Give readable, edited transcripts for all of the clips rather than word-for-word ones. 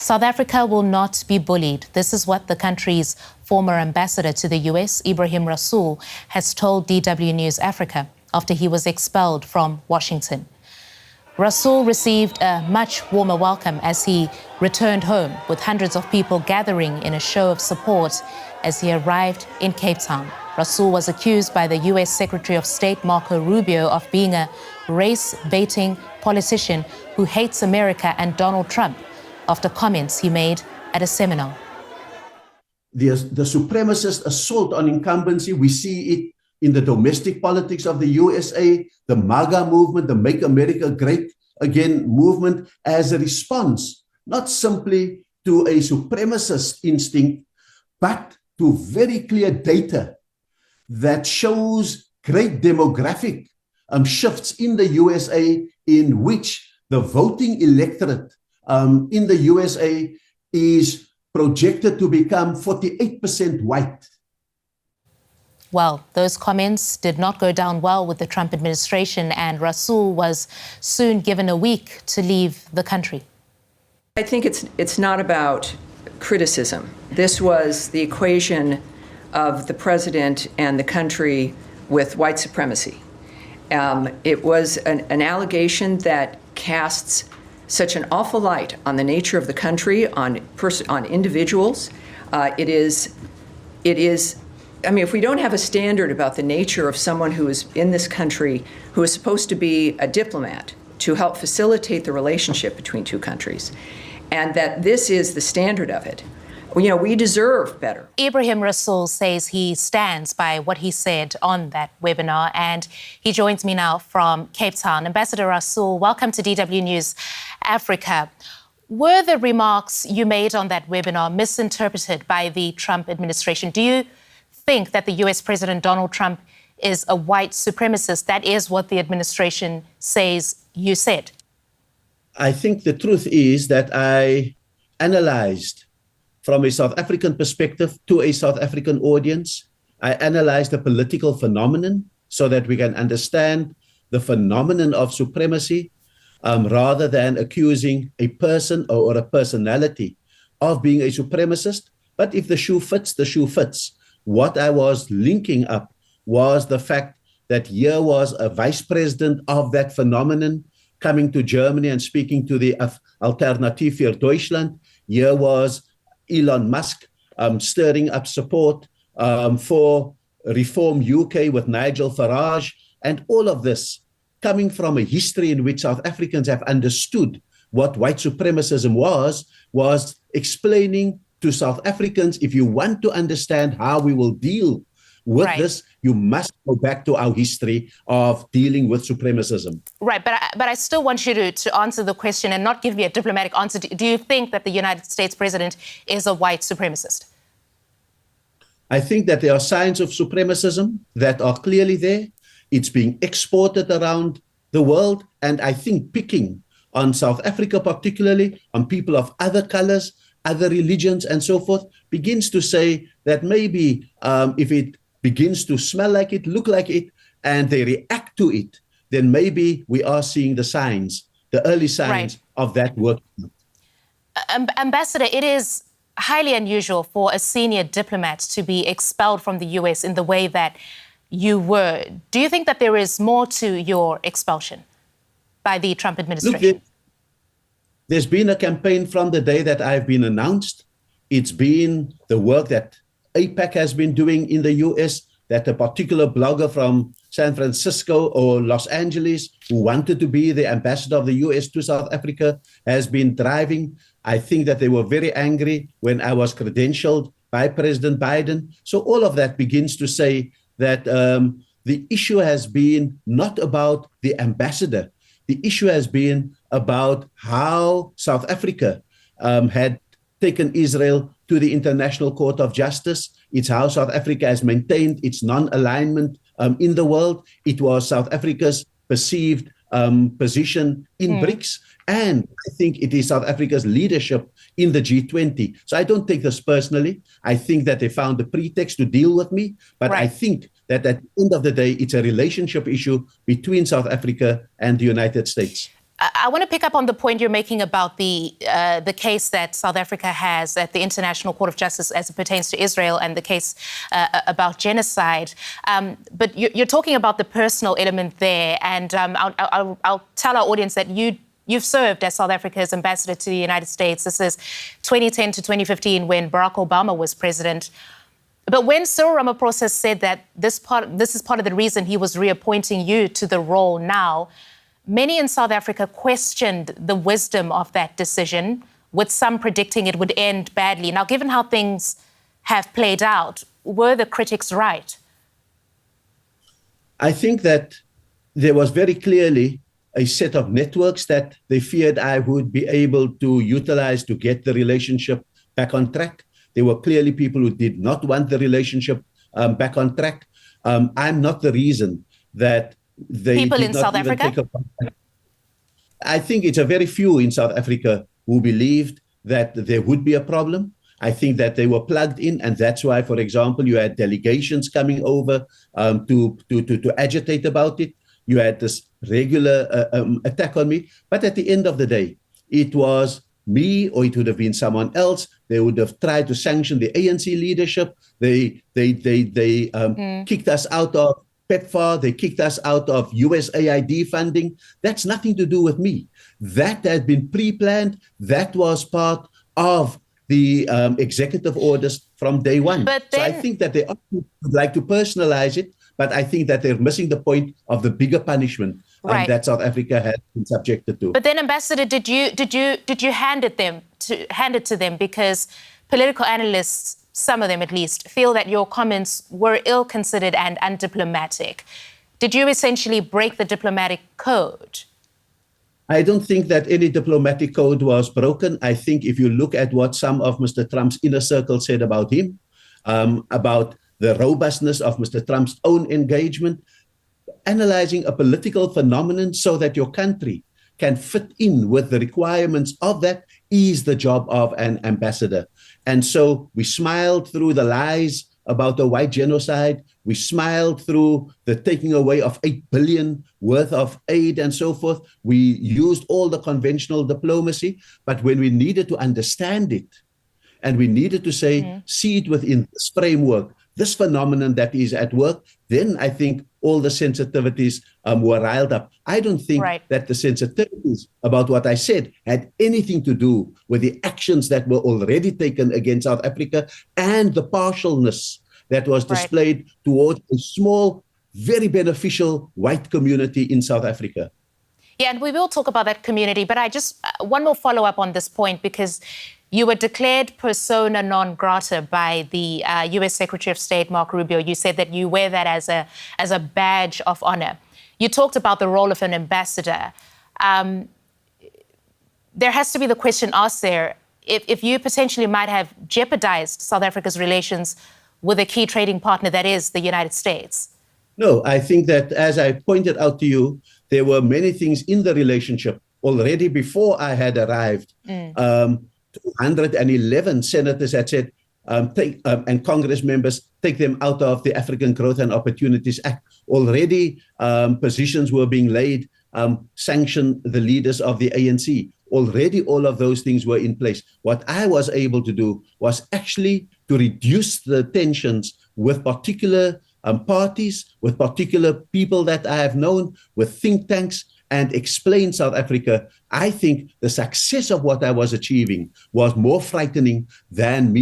South Africa will not be bullied. This is what the country's former ambassador to the US, Ebrahim Rasool, has told DW News Africa after he was expelled from Washington. Rasool received a much warmer welcome as he returned home, with hundreds of people gathering in a show of support as he arrived in Cape Town. Rasool was accused by the US Secretary of State Marco Rubio of being a race-baiting politician who hates America and Donald Trump after comments he made at a seminar. The supremacist assault on incumbency, we see it in the domestic politics of the USA, the MAGA movement, the Make America Great Again movement, as a response, not simply to a supremacist instinct, but to very clear data that shows great demographic shifts in the USA, in which the voting electorate in the USA is projected to become 48% white. Well, those comments did not go down well with the Trump administration, and Rasool was soon given a week to leave the country. I think it's not about criticism. This was the equation of the president and the country with white supremacy. It was an allegation that casts such an awful light on the nature of the country, on individuals. It is. I mean, if we don't have a standard about the nature of someone who is in this country, who is supposed to be a diplomat to help facilitate the relationship between two countries, and that this is the standard of it, you know, we deserve better. Ebrahim Rasool says he stands by what he said on that webinar, and he joins me now from Cape Town. Ambassador Rasool, welcome to DW News Africa. Were the remarks you made on that webinar misinterpreted by the Trump administration? Do you think that the US President Donald Trump is a white supremacist? That is what the administration says you said. I think the truth is that I analyzed from a South African perspective to a South African audience. I analyzed the political phenomenon so that we can understand the phenomenon of supremacy rather than accusing a person or a personality of being a supremacist. But if the shoe fits, the shoe fits. What I was linking up was the fact that here was a vice president of that phenomenon coming to Germany and speaking to the Alternative für Deutschland. Here was Elon Musk stirring up support for Reform UK with Nigel Farage, and all of this coming from a history in which South Africans have understood what white supremacism was explaining to South Africans, if you want to understand how we will deal with this, you must go back to our history of dealing with supremacism. Right, but I still want you to answer the question and not give me a diplomatic answer. Do you think that the United States president is a white supremacist? I think that there are signs of supremacism that are clearly there. It's being exported around the world, and I think picking on South Africa particularly, on people of other colors, other religions and so forth, begins to say that maybe if it begins to smell like it, look like it, and they react to it, then maybe we are seeing the signs, the early signs of that work. Ambassador, it is highly unusual for a senior diplomat to be expelled from the US in the way that you were. Do you think that there is more to your expulsion by the Trump administration? Look, there's been a campaign from the day that I've been announced. It's been the work that APAC has been doing in the US, that a particular blogger from San Francisco or Los Angeles who wanted to be the ambassador of the US to South Africa has been driving. I think that they were very angry when I was credentialed by President Biden. So all of that begins to say that the issue has been not about the ambassador. The issue has been about how South Africa had taken Israel to the International Court of Justice. It's how South Africa has maintained its non-alignment in the world. It was South Africa's perceived position in BRICS. And I think it is South Africa's leadership in the G20. So I don't take this personally. I think that they found a pretext to deal with me. But I think that at the end of the day, it's a relationship issue between South Africa and the United States. I want to pick up on the point you're making about the case that South Africa has at the International Court of Justice as it pertains to Israel and the case about genocide. But you're talking about the personal element there, and I'll tell our audience that you've served as South Africa's ambassador to the United States. This is 2010 to 2015 when Barack Obama was president. But when Cyril Ramaphosa said that this is part of the reason he was reappointing you to the role now, many in South Africa questioned the wisdom of that decision, with some predicting it would end badly. Now, given how things have played out, were the critics right? I think that there was very clearly a set of networks that they feared I would be able to utilize to get the relationship back on track. There were clearly people who did not want the relationship back on track. I'm not the reason that people in South Africa? I think it's a very few in South Africa who believed that there would be a problem. I think that they were plugged in, and that's why, for example, you had delegations coming over to agitate about it. You had this regular attack on me. But at the end of the day, it was me, or it would have been someone else. They would have tried to sanction the ANC leadership. They kicked us out of PEPFAR, they kicked us out of USAID funding. That's nothing to do with me. That had been pre-planned. That was part of the executive orders from day one. So I think that they would like to personalize it, but I think that they're missing the point of the bigger punishment that South Africa has been subjected to. But then, Ambassador, did you hand it to them because political analysts, some of them at least, feel that your comments were ill-considered and undiplomatic? Did you essentially break the diplomatic code? I don't think that any diplomatic code was broken. I think if you look at what some of Mr. Trump's inner circle said about him, about the robustness of Mr. Trump's own engagement, analyzing a political phenomenon so that your country can fit in with the requirements of that is the job of an ambassador. And so we smiled through the lies about the white genocide. We smiled through the taking away of 8 billion worth of aid and so forth. We used all the conventional diplomacy. But when we needed to understand it, and we needed to say, see it within this framework, this phenomenon that is at work, then I think all the sensitivities were riled up. I don't think that the sensitivities about what I said had anything to do with the actions that were already taken against South Africa and the partialness that was displayed towards a small, very beneficial white community in South Africa. Yeah, and we will talk about that community, but I just, one more follow-up on this point, because you were declared persona non grata by the U.S. Secretary of State, Marco Rubio. You said that you wear that as a badge of honor. You talked about the role of an ambassador. There has to be the question asked there, if you potentially might have jeopardized South Africa's relations with a key trading partner that is the United States. No, I think that, as I pointed out to you, there were many things in the relationship already before I had arrived. 211 senators had said, and Congress members, take them out of the African Growth and Opportunities Act. Already positions were being laid, sanction the leaders of the ANC. Already all of those things were in place. What I was able to do was actually to reduce the tensions with particular parties, with particular people that I have known, with think tanks, and explain South Africa. I think the success of what I was achieving was more frightening than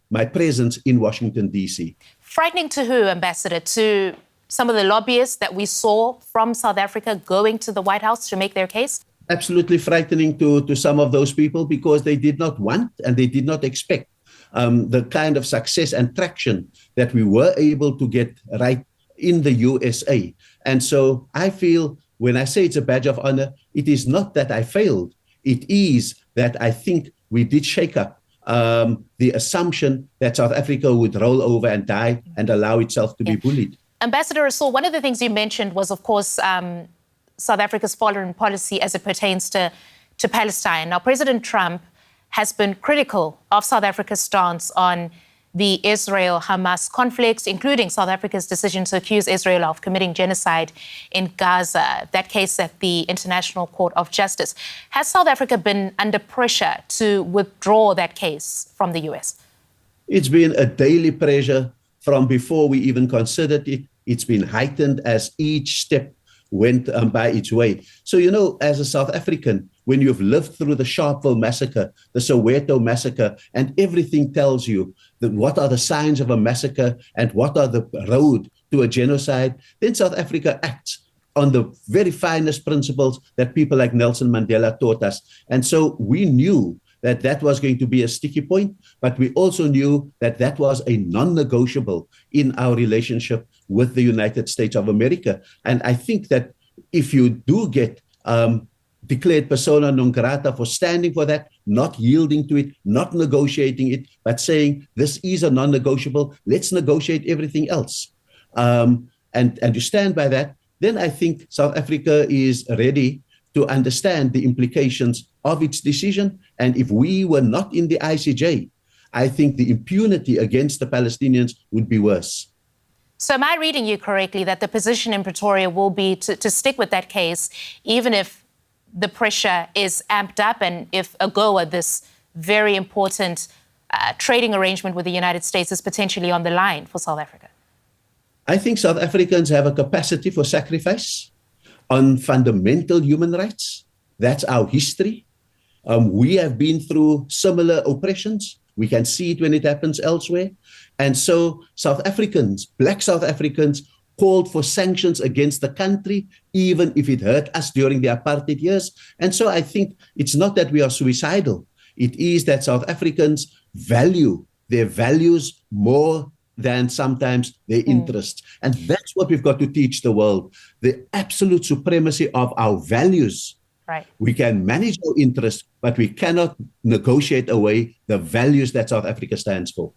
my presence in Washington, D.C. Frightening to who, Ambassador? To some of the lobbyists that we saw from South Africa going to the White House to make their case? Absolutely frightening to some of those people, because they did not want and they did not expect the kind of success and traction that we were able to get right in the USA. And so I feel, when I say it's a badge of honor, it is not that I failed. It is that I think we did shake up the assumption that South Africa would roll over and die and allow itself to be bullied. Ambassador Rasool, one of the things you mentioned was, of course, South Africa's foreign policy as it pertains to Palestine. Now, President Trump has been critical of South Africa's stance on the Israel-Hamas conflict, including South Africa's decision to accuse Israel of committing genocide in Gaza, that case at the International Court of Justice. Has South Africa been under pressure to withdraw that case from the US? It's been a daily pressure from before we even considered it. It's been heightened as each step went by its way. So, you know, as a South African, when you've lived through the Sharpeville massacre, the Soweto massacre, and everything tells you that what are the signs of a massacre and what are the road to a genocide, then South Africa acts on the very finest principles that people like Nelson Mandela taught us. And so we knew that that was going to be a sticky point, but we also knew that that was a non-negotiable in our relationship with the United States of America. And I think that if you do get declared persona non grata for standing for that, not yielding to it, not negotiating it, but saying this is a non-negotiable, let's negotiate everything else. And you stand by that, then I think South Africa is ready to understand the implications of its decision. And if we were not in the ICJ, I think the impunity against the Palestinians would be worse. So am I reading you correctly that the position in Pretoria will be to stick with that case, even if the pressure is amped up and if AGOA, this very important trading arrangement with the United States, is potentially on the line for South Africa? I think South Africans have a capacity for sacrifice on fundamental human rights. That's our history. We have been through similar oppressions. We can see it when it happens elsewhere. And so South Africans, Black South Africans, called for sanctions against the country, even if it hurt us during the apartheid years. And so I think it's not that we are suicidal. It is that South Africans value their values more than sometimes their interests. And that's what we've got to teach the world, the absolute supremacy of our values. Right. We can manage our interests, but we cannot negotiate away the values that South Africa stands for.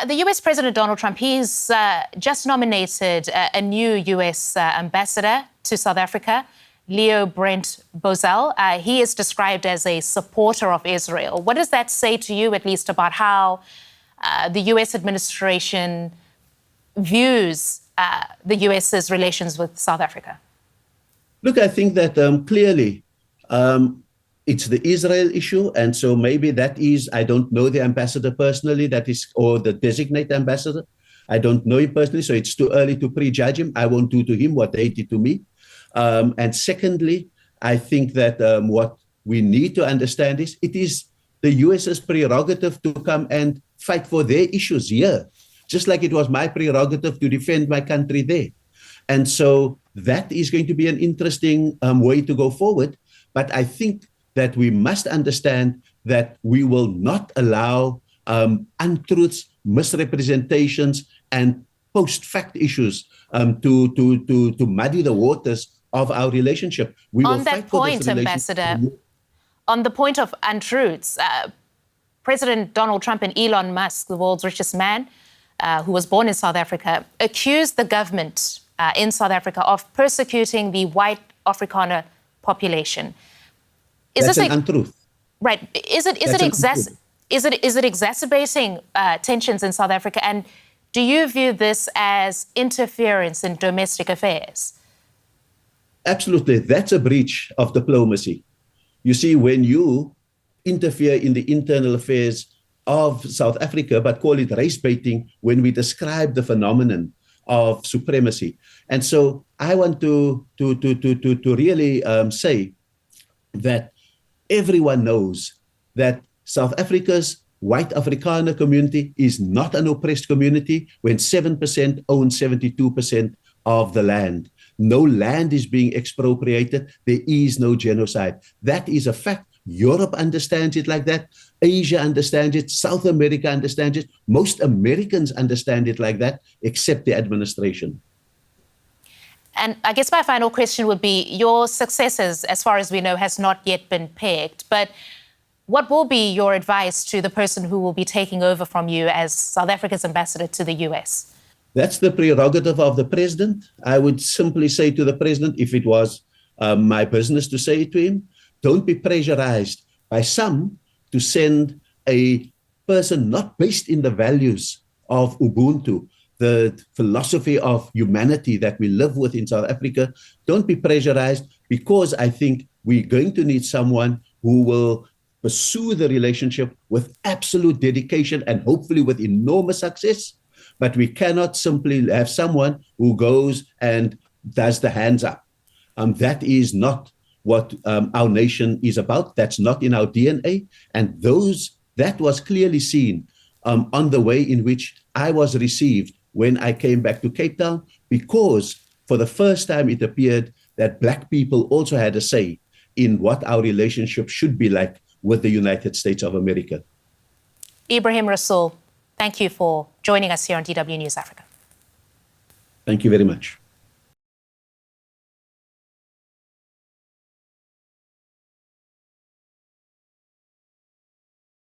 The US President Donald Trump, he's just nominated a new US ambassador to South Africa, Leo Brent Bozell. He is described as a supporter of Israel. What does that say to you, at least, about how the US administration views the US's relations with South Africa? Look, I think that clearly it's the Israel issue. And so maybe that is, I don't know the ambassador personally, that is, or the designate ambassador. I don't know him personally, so it's too early to prejudge him. I won't do to him what they did to me. And secondly, I think that what we need to understand is it is the US's prerogative to come and fight for their issues here, just like it was my prerogative to defend my country there. And so that is going to be an interesting way to go forward. But I think that we must understand that we will not allow untruths, misrepresentations, and post-fact issues to muddy the waters of our relationship. We on will that fight for point, this Ambassador, on the point of untruths, President Donald Trump and Elon Musk, the world's richest man, who was born in South Africa, accused the government in South Africa of persecuting the white Afrikaner population. That's an untruth. Right. Is it exacerbating tensions in South Africa? And do you view this as interference in domestic affairs? Absolutely. That's a breach of diplomacy. You see, when you interfere in the internal affairs of South Africa, but call it race baiting when we describe the phenomenon of supremacy. And so I want to really say that everyone knows that South Africa's white Afrikaner community is not an oppressed community when 7% own 72% of the land. No land is being expropriated. There is no genocide. That is a fact. Europe understands it like that. Asia understands it. South America understands it. Most Americans understand it like that, except the administration. And I guess my final question would be, your successors, as far as we know, has not yet been picked. But what will be your advice to the person who will be taking over from you as South Africa's ambassador to the US? That's the prerogative of the president. I would simply say to the president, if it was my business to say it to him, don't be pressurized by some to send a person not based in the values of Ubuntu, the philosophy of humanity that we live with in South Africa, don't be pressurized, because I think we're going to need someone who will pursue the relationship with absolute dedication and hopefully with enormous success. But we cannot simply have someone who goes and does the hands up. That is not what our nation is about. That's not in our DNA. And that was clearly seen on the way in which I was received when I came back to Cape Town, because for the first time it appeared that Black people also had a say in what our relationship should be like with the United States of America. Ebrahim Rasool, thank you for joining us here on DW News Africa. Thank you very much.